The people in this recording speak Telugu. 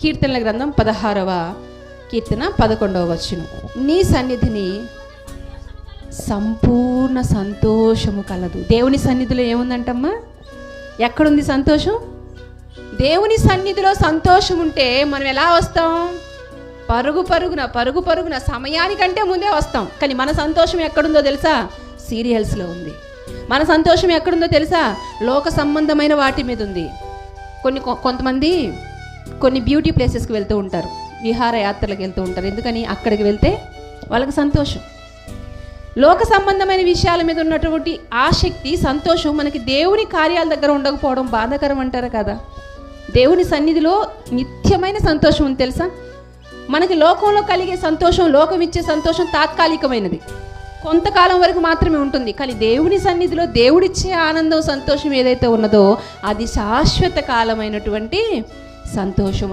కీర్తనల గ్రంథం 16వ కీర్తన 11వ వచనం. నీ సన్నిధిని సంపూర్ణ సంతోషము కలదు. దేవుని సన్నిధిలో ఏముందంటమ్మా? ఎక్కడుంది సంతోషం? దేవుని సన్నిధిలో సంతోషం ఉంటే మనం ఎలా వస్తాం? పరుగు పరుగున సమయానికంటే ముందే వస్తాం. కానీ మన సంతోషం ఎక్కడుందో తెలుసా? సీరియల్స్లో ఉంది. మన సంతోషం ఎక్కడుందో తెలుసా? లోక సంబంధమైన వాటి మీద ఉంది. కొంతమంది కొన్ని బ్యూటీ ప్లేసెస్కి వెళ్తూ ఉంటారు, విహారయాత్రలకు వెళ్తూ ఉంటారు. ఎందుకని? అక్కడికి వెళ్తే వాళ్ళకి సంతోషం. లోక సంబంధమైన విషయాల మీద ఉన్నటువంటి ఆసక్తి, సంతోషం మనకి దేవుని కార్యాల దగ్గర ఉండకపోవడం బాధాకరం అంటారు కదా. దేవుని సన్నిధిలో నిత్యమైన సంతోషం ఉంది తెలుసా? మనకి లోకంలో కలిగే సంతోషం, లోకం ఇచ్చే సంతోషం తాత్కాలికమైనది, కొంతకాలం వరకు మాత్రమే ఉంటుంది. కానీ దేవుని సన్నిధిలో దేవుడిచ్చే ఆనందం, సంతోషం ఏదైతే ఉన్నదో అది శాశ్వత కాలమైనటువంటి సంతోషం.